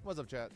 What's up, chat?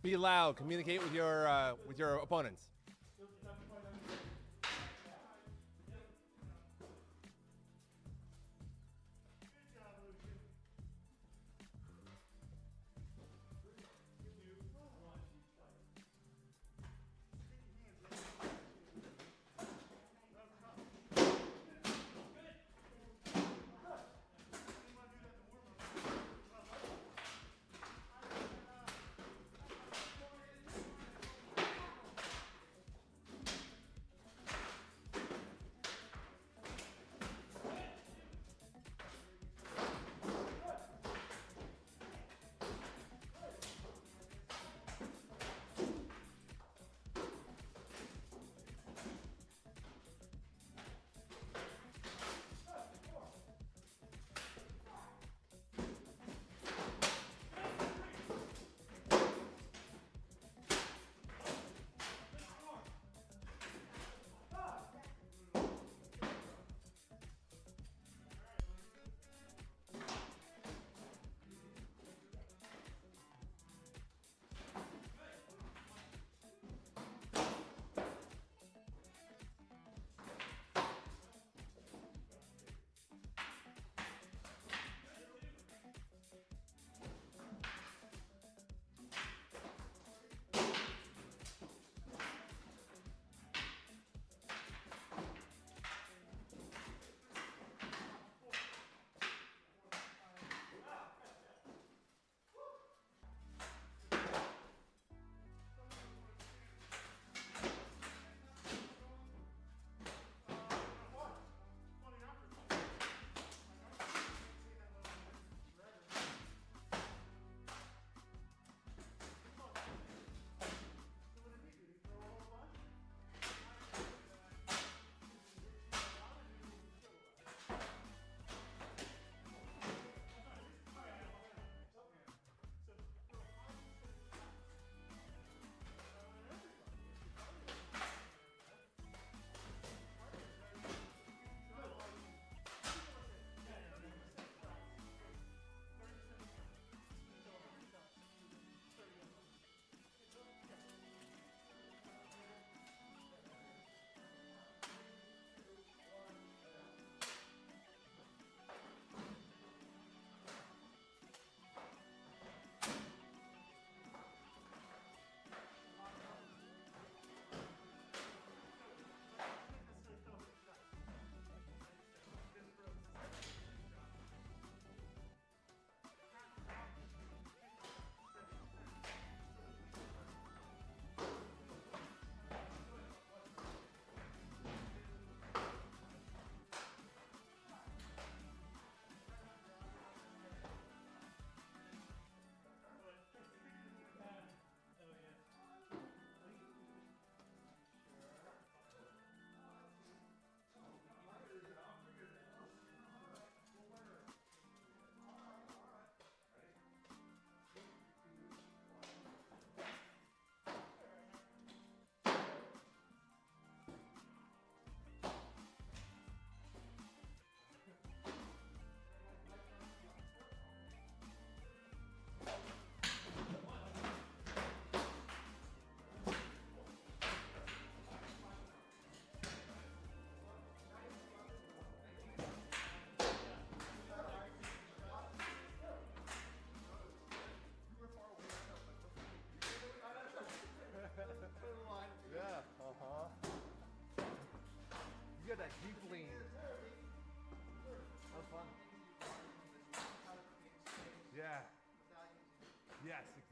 Be loud. Communicate with your opponents.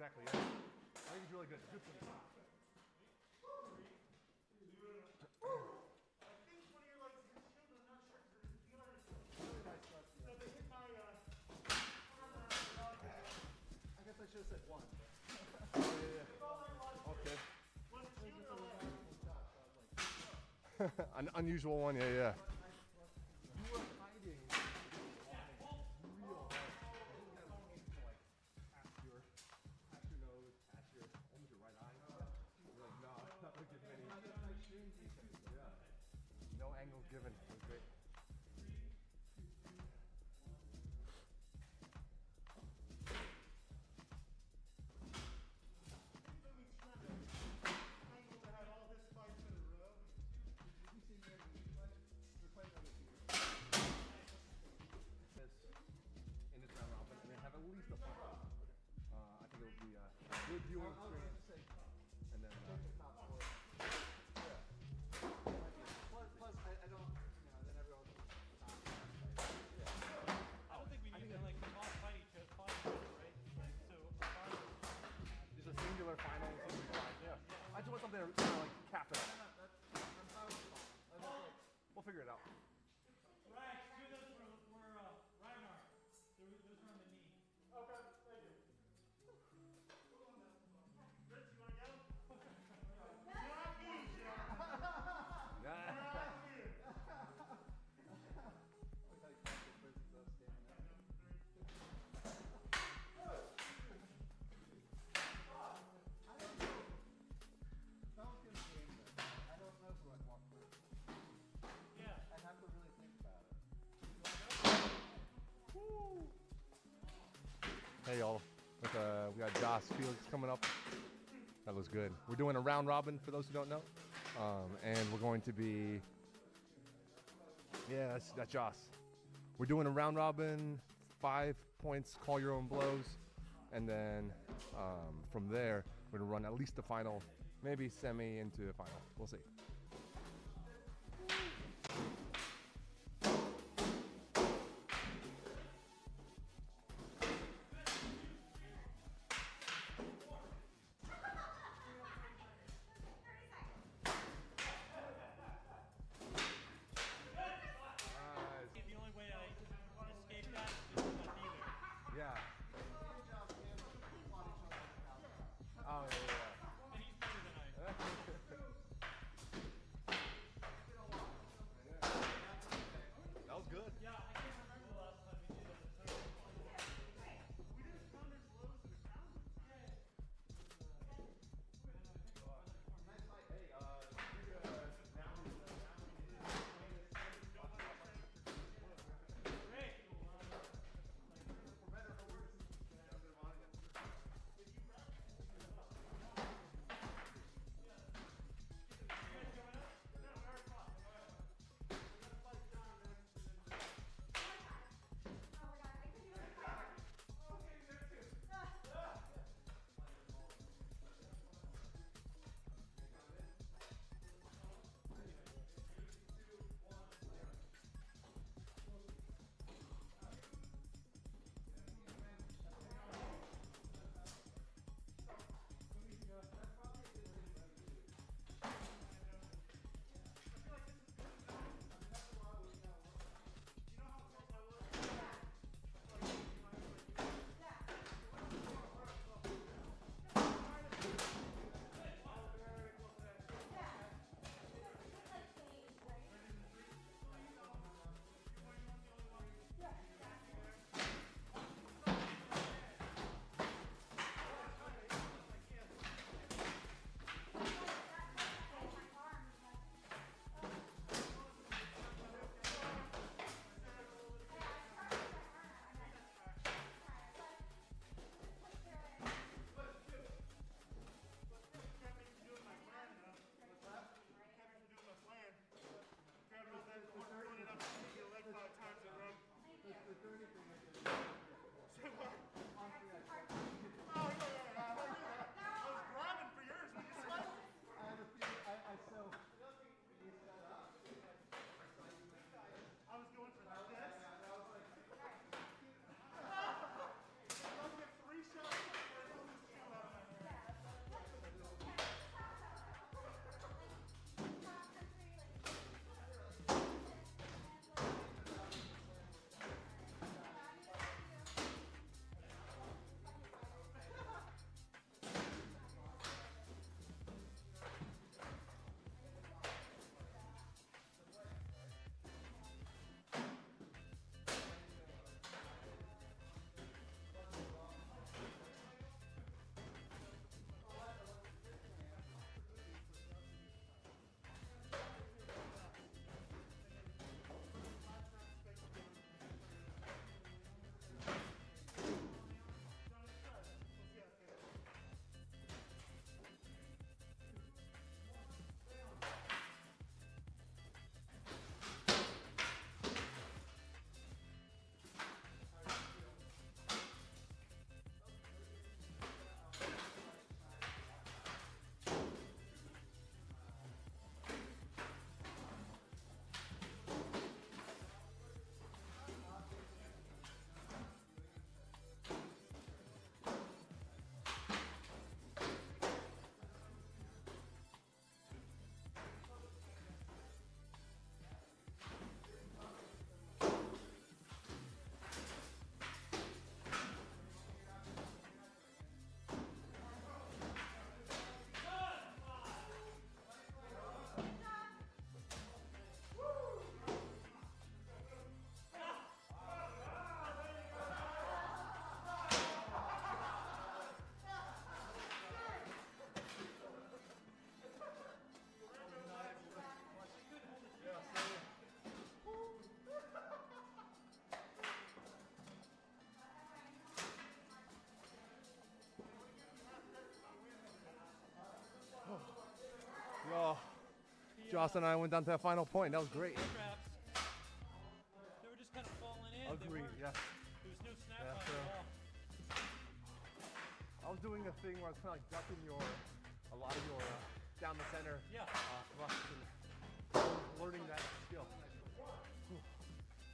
Exactly. Yeah. I think he's really good. Good for you. I guess I should have said one. Okay. An unusual one, yeah. You were hiding real hard. Past your nose, past your almost your right eye. You're like, no, not looking at any. Yeah. No angles given. It was great. In this round robin, and then have at least a final. I think it would be a good viewing experience. And then Plus, I don't, then everyone. I don't think we need to like all fight each other, right? Like so. just a singular final. Yeah. I just want something to kind of like cap it off. We'll figure it out. Right, do this for Ragnar. Those are on the knee. Okay, thank you. Rich, you want to go? Yeah. I have to really think about it. Hey y'all, we got Josh Felix coming up. That was good. We're doing a round robin for those who don't know, and we're going to be, yeah, that's Josh. We're doing a round robin, 5 points, call your own blows, and then from there we're gonna run at least the final, maybe semi into the final. We'll see. The only way I escape that is to not be there. Yeah. Oh yeah. And he's better than I am. Joss and I went down to that final point. That was great. Straps. They were just kind of falling in. Agreed, yeah. There was no snap Yeah, on so- it at all. I was doing a thing where I was kind of like ducking a lot of your down the center Yeah. thrust and learning that skill.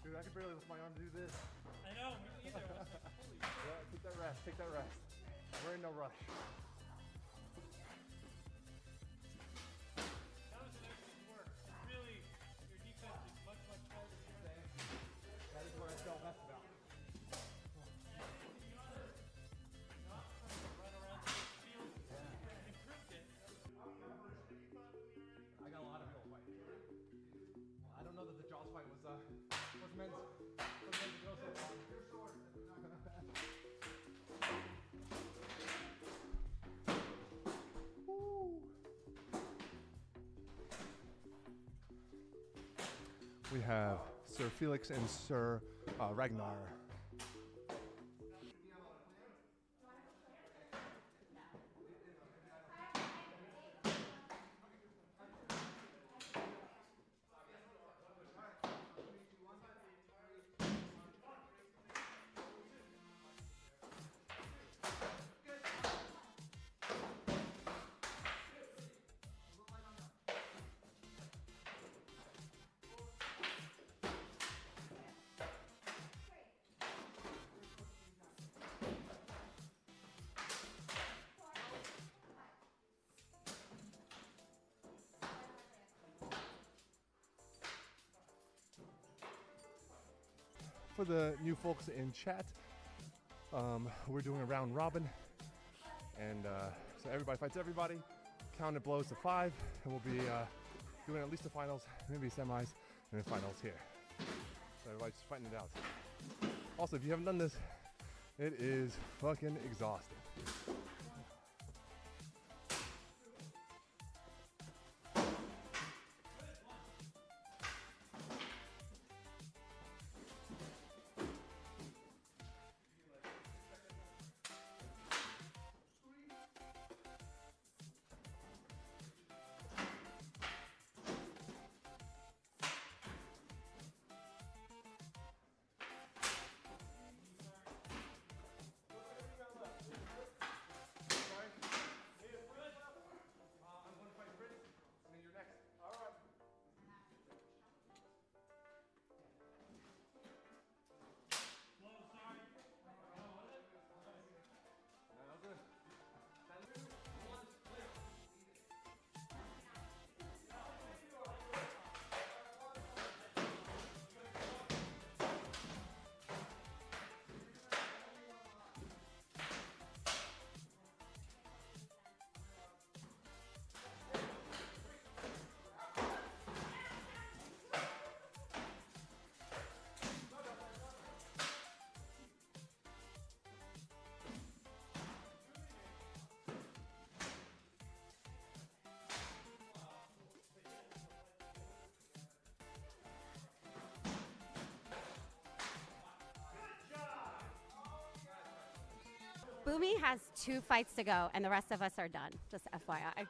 Dude, I can barely lift my arm to do this. I know, me either. I was like, holy shit. Yeah, take that rest, take that rest. We're in no rush. That was an excellent work. Really, your defense is much, much harder than That is what I felt best about. run around the field. Improved it. I got a lot of people fighting. I don't know that the Jaws fight was meant to go so long. Woo. We have Sir Felix and Sir Ragnar. For the new folks in chat, we're doing a round robin, and so everybody fights everybody. Counted blows to 5, and we'll be doing at least the finals, maybe semis, and then finals here. So everybody's just fighting it out. Also, if you haven't done this, it is fucking exhausting. Bumi has 2 fights to go, and the rest of us are done. Just FYI.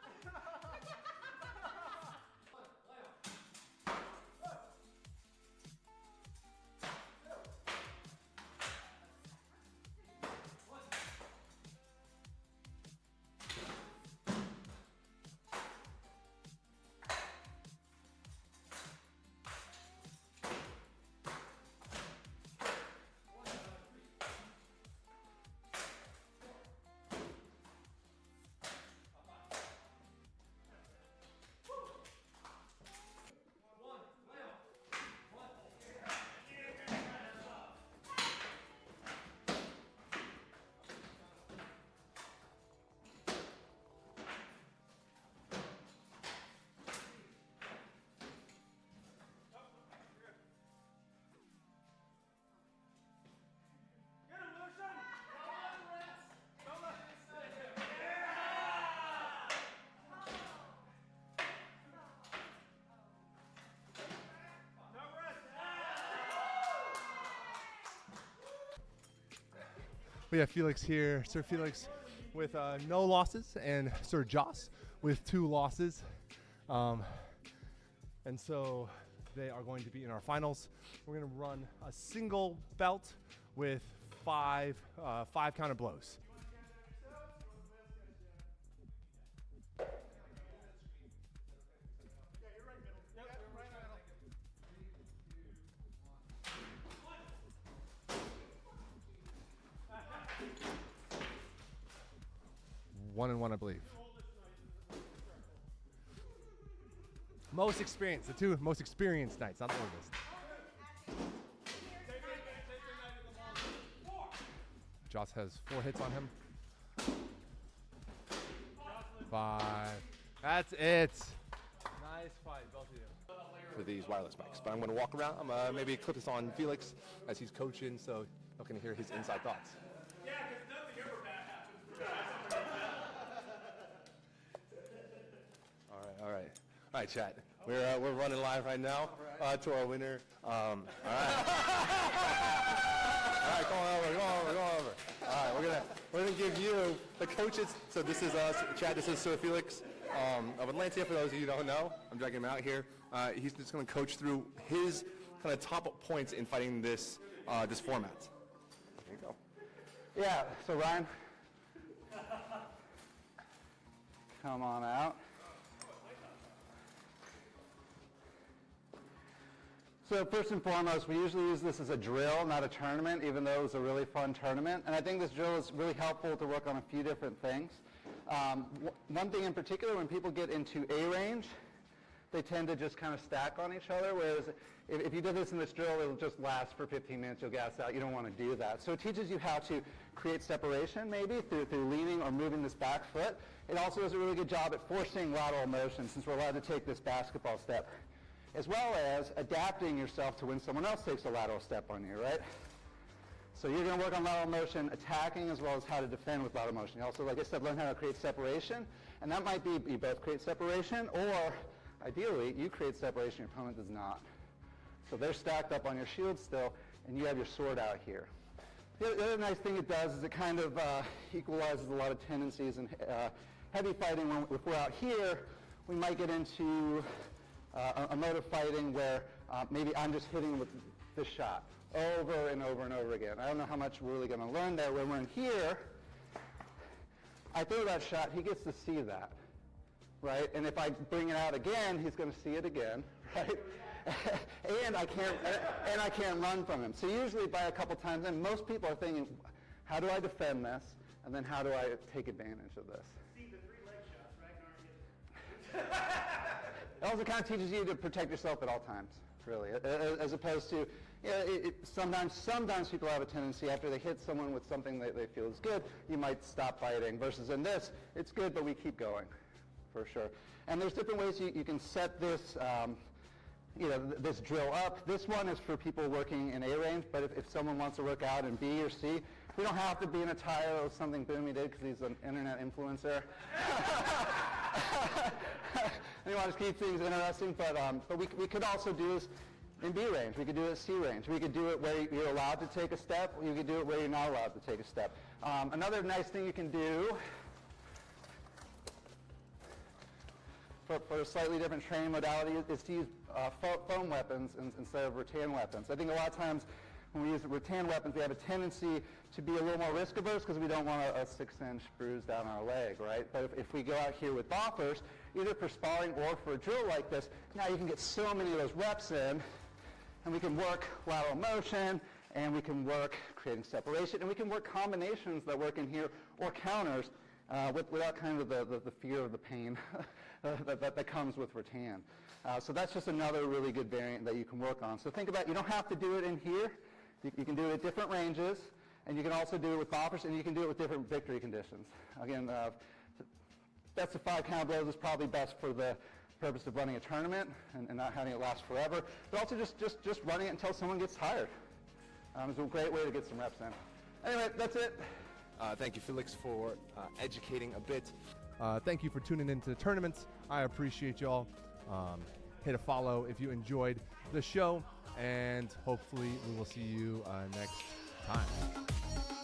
We have Felix here, Sir Felix with no losses, and Sir Joss with 2 losses. And so they are going to be in our finals. We're going to run a single belt with five counter blows. One and one, I believe. Most experienced, the two most experienced knights, not the oldest. Joss has 4 hits on him. 5. That's it. Nice fight, both of you. For these wireless mics, but I'm going to walk around. I'm maybe clip this on Felix as he's coaching, so you can hear his inside thoughts. Yeah, because nothing ever bad happens. All right, chat. We're running live right now to our winner. All right. All right, go over. All right, we're gonna give you the coaches. So this is chat. This is Sir Felix of Atlanta. For those of you who don't know, I'm dragging him out here. He's just gonna coach through his kind of top points in fighting this this format. There you go. Yeah. So Ryan, come on out. So first and foremost, we usually use this as a drill, not a tournament, even though it was a really fun tournament. And I think this drill is really helpful to work on a few different things. One thing in particular, when people get into A range, they tend to just kind of stack on each other, whereas if you do this in this drill, it'll just last for 15 minutes, you'll gas out. You don't want to do that. So it teaches you how to create separation, maybe, through leaning or moving this back foot. It also does a really good job at forcing lateral motion, since we're allowed to take this basketball step, as well as adapting yourself to when someone else takes a lateral step on you, right? So you're going to work on lateral motion, attacking, as well as how to defend with lateral motion. You also, like I said, learn how to create separation, and that might be you both create separation, or ideally, you create separation, your opponent does not. So they're stacked up on your shield still, and you have your sword out here. The other nice thing it does is it kind of equalizes a lot of tendencies in heavy fighting. If we're out here, we might get into a mode of fighting where maybe I'm just hitting with this shot over and over and over again. I don't know how much we're really going to learn there. When we're in here, I throw that shot, he gets to see that, right? And if I bring it out again, he's going to see it again, right? and I can't run from him. So usually by a couple times, and most people are thinking, how do I defend this? And then how do I take advantage of this? See the 3 leg shots, Rattan It also kind of teaches you to protect yourself at all times, really, as opposed to, sometimes people have a tendency after they hit someone with something they feel is good, you might stop fighting, versus in this, it's good, but we keep going, for sure. And there's different ways you can set this, this drill up. This one is for people working in A range, but if someone wants to work out in B or C, we don't have to be in a tire or something Bumi did because he's an internet influencer. And you want to keep things interesting, but we could also do this in B range. We could do it at C range. We could do it where you're allowed to take a step. You could do it where you're not allowed to take a step. Another nice thing you can do for a slightly different training modality is to use foam weapons instead of rattan weapons. I think a lot of times when we use rattan weapons, we have a tendency to be a little more risk averse because we don't want a 6-inch bruise down our leg, right? But if we go out here with boppers, either for sparring or for a drill like this, now you can get so many of those reps in, and we can work lateral motion, and we can work creating separation, and we can work combinations that work in here or counters without kind of the fear of the pain that comes with rattan. So that's just another really good variant that you can work on. So think about, you don't have to do it in here. You can do it at different ranges, and you can also do it with boppers, and you can do it with different victory conditions. Again, best of 5 count blows is probably best for the purpose of running a tournament and not having it last forever, but also just running it until someone gets tired. It's a great way to get some reps in. Anyway, that's it. Thank you, Felix, for educating a bit. Thank you for tuning into the tournaments. I appreciate y'all. Hit a follow if you enjoyed the show, and hopefully we will see you next time.